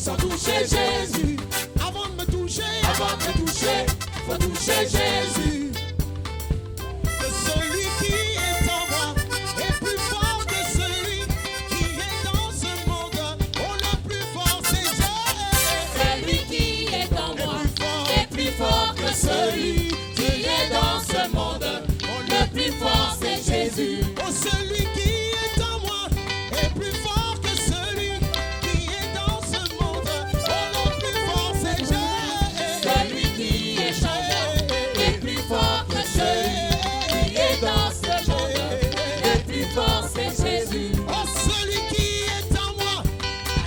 sans toucher Jésus. Avant de me toucher, Faut toucher Jésus. que celui qui est en moi est plus fort que celui qui est dans ce monde. Oh, le plus fort c'est Jésus. Celui qui est en moi est plus fort que celui qui est dans ce monde. Le plus fort c'est Jésus. Oh, celui qui est en moi est plus fort que celui qui est dans ce monde. Oh, le plus fort c'est Jésus. Celui qui est en moi est plus fort que celui qui est dans ce monde. Le plus fort c'est Jésus. Oh, celui qui est en moi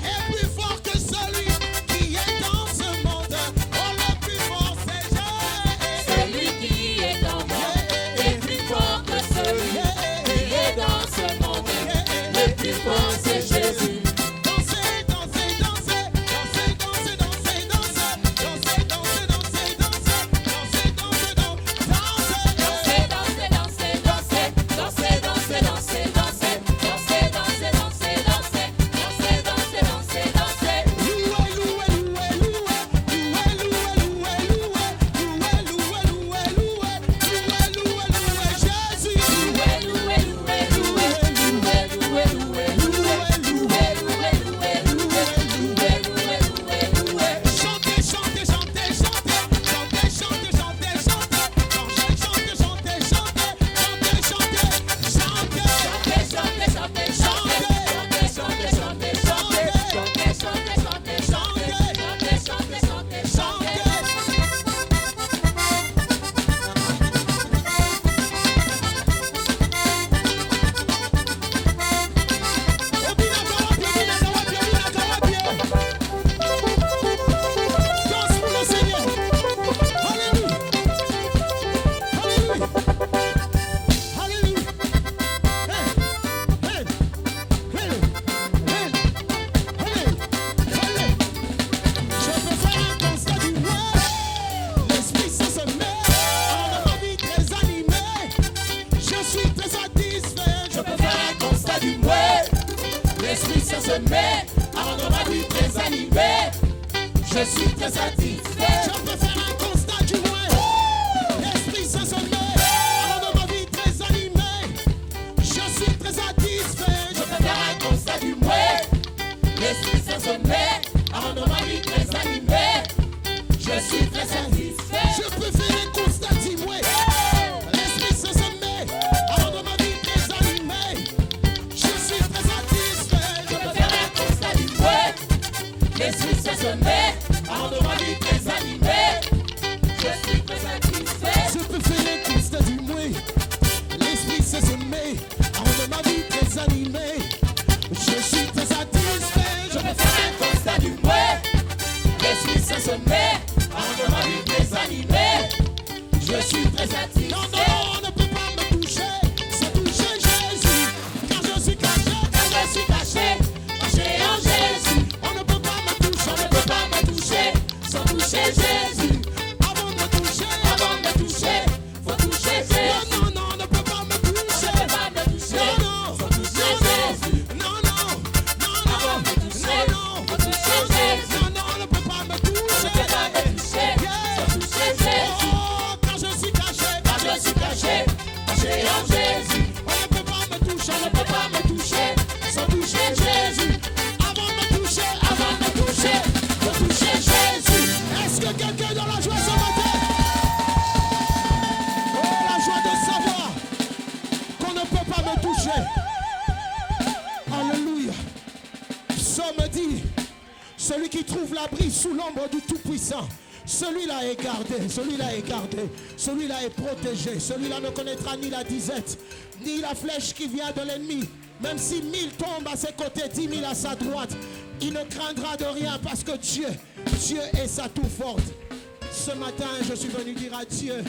est plus fort que celui qui est dans ce monde. Oh, le plus fort c'est Jésus. Celui qui est en moi est plus fort que celui qui est dans ce monde. Le plus fort c'est Jésus. Dansez, dansez, dansez, dansez, dansez, dansez, dansez, dansez, dansez, dansez, dansez, dansez, Je suis très satisfait. Je peux faire un constat du moins. L'Esprit Saint se met à rendre ma vie très animée. Je suis très satisfait. Je peux faire un constat du moins. L'Esprit Saint se met à rendre ma vie très animée. Je suis très satisfait. Je peux faire un constat du moins. L'Esprit Saint se met à rendre ma vie très animée. Je suis très satisfait. Je peux faire un constat du moins. L'Esprit Saint se met à rendre ma vie très animée. Je suis très satisfait. Je peux faire un constat du moins. L'Esprit Saint se met à rendre ma vie très animée. Je suis très satisfait. Je peux faire un constat du moins. L'Esprit Saint se met à rendre ma vie très animée. Je suis très satisfait. Non, non, on ne peut pas me toucher sans toucher Jésus. Car je suis caché, Car je suis caché, caché en Jésus. on ne peut pas me toucher. On ne peut pas me toucher sans toucher Jésus. Avant de me toucher, Avant de me toucher, faut toucher Jésus. non, non, on ne peut pas me On toucher. ne peut pas me toucher Non, sans toucher Jésus. non, non, non, Avant de me toucher, non, faut toucher Jésus. non, non, on ne peut pas me On ne peut toucher. pas me toucher sans toucher Jésus. Oh, car je suis caché, Car je suis caché, caché en Jésus. on ne peut pas me toucher. On ne peut pas me toucher sans toucher Jésus. Avant de me toucher, Avant de me toucher, faut toucher Jésus. est-ce que quelqu'un est dans la joie ce matin? Oh, la joie de savoir qu'on ne peut pas me toucher. Alléluia. Psaume dit, celui qui trouve l'abri sous l'ombre du Tout-Puissant, celui-là est gardé, celui-là est gardé, celui-là est protégé, celui-là ne connaîtra ni la disette, ni la flèche qui vient de l'ennemi. Même si 1000 tombent à ses côtés, 10 000 à sa droite, il ne craindra de rien parce que Dieu est sa tour forte. Ce matin, je suis venu dire à Dieu,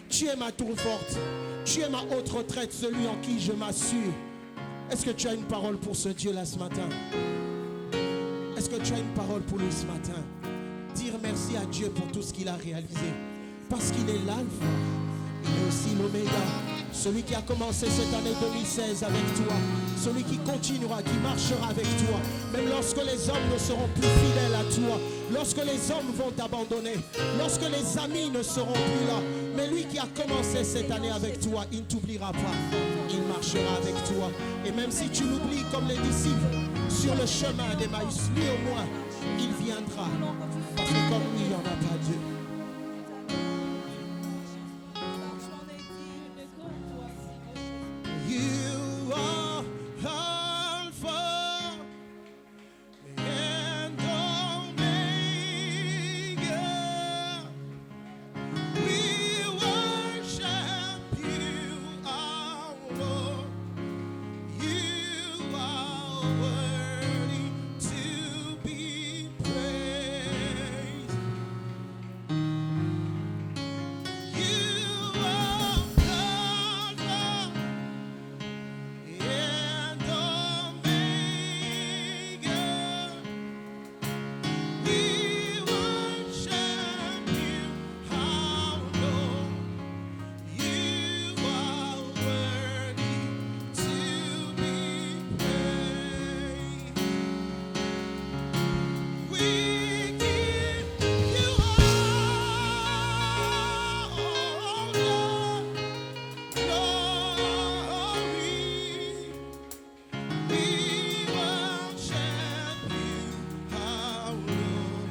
tu es ma tour forte, tu es ma haute retraite, celui en qui je m'assure. Est-ce que tu as une parole pour ce Dieu-là ce matin? Est-ce que tu as une parole pour lui ce matin? Dire merci à Dieu pour tout ce qu'il a réalisé. Parce qu'il est l'alpha, il est aussi l'oméga. Celui qui a commencé cette année 2016 avec toi. Celui qui continuera, qui marchera avec toi. Même lorsque les hommes ne seront plus fidèles à toi. Lorsque les hommes vont t'abandonner. Lorsque les amis ne seront plus là. Mais lui qui a commencé cette année avec toi, il ne t'oubliera pas. Il marchera avec toi. Et même si tu l'oublies comme les disciples sur le chemin d'Emmaüs, lui au moins, il viendra. Parce que comme lui, il n'y en a pas Dieu. You are Alpha and Omega. We worship you, our Lord. You are worthy to be praised. You are Alpha and Omega. We worship you, our Lord. You are worthy to be praised. We give you all glory. We worship you, our Lord.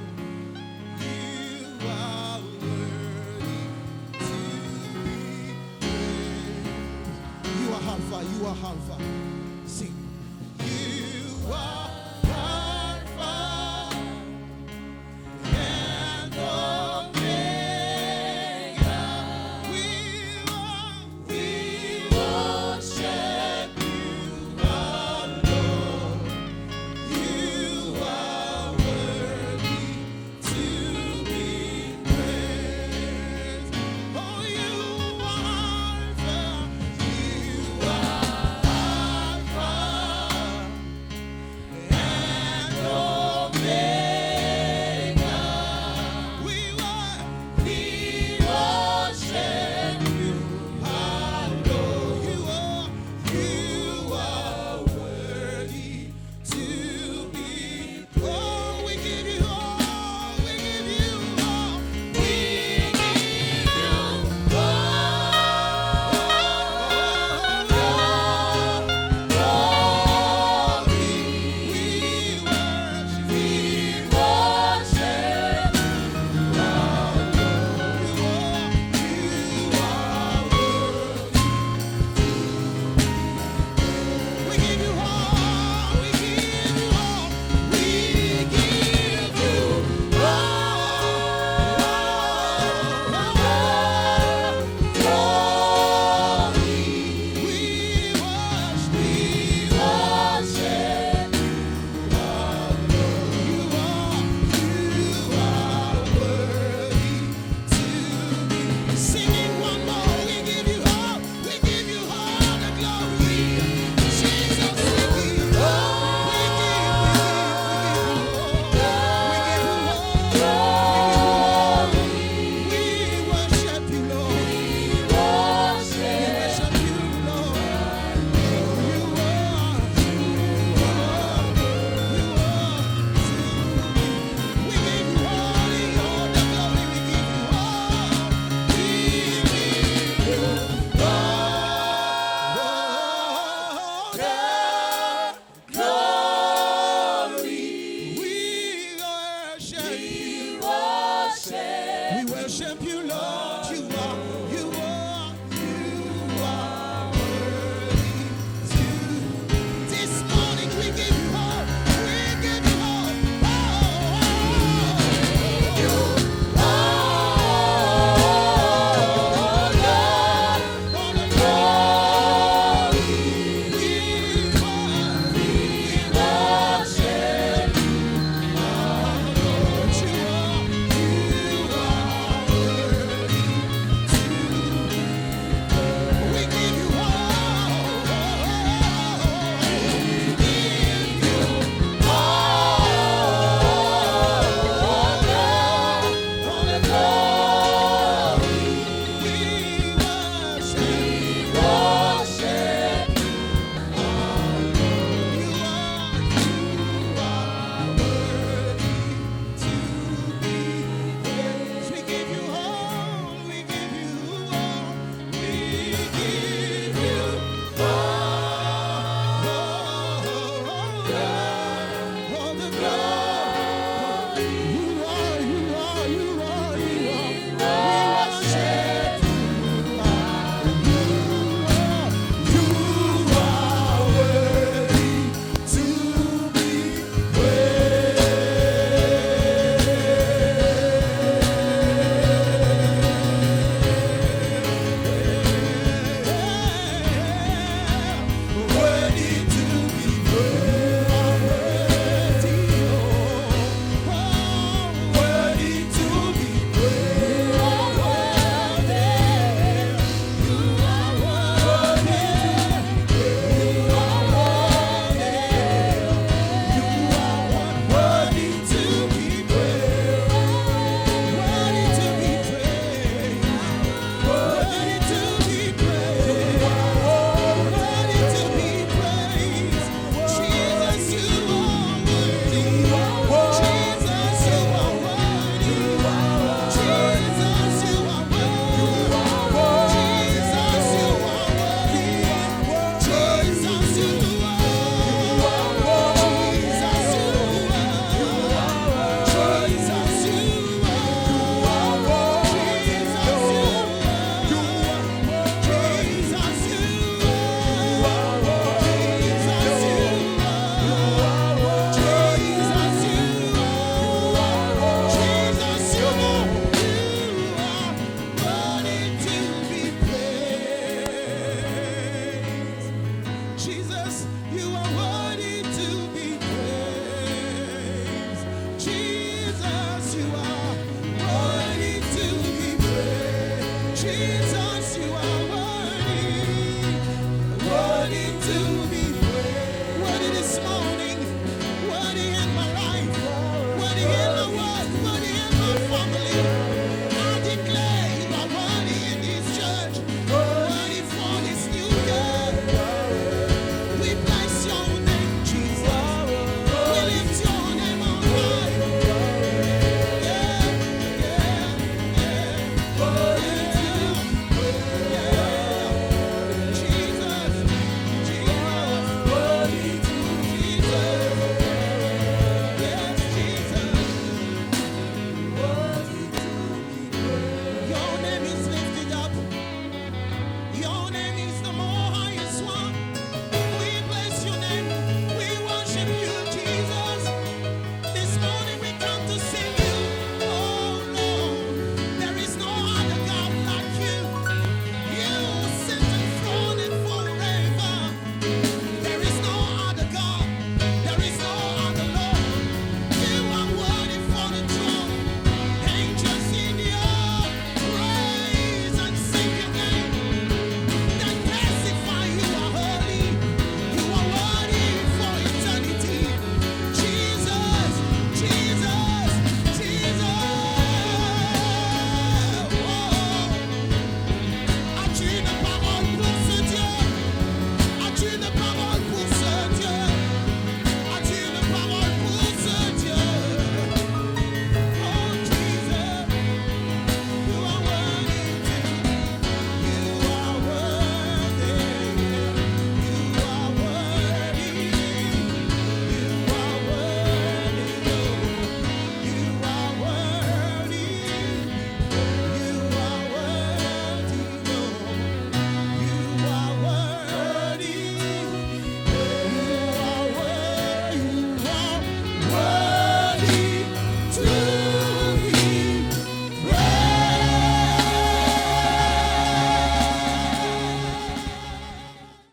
You are worthy to be praised. You are Alpha, you are Alpha.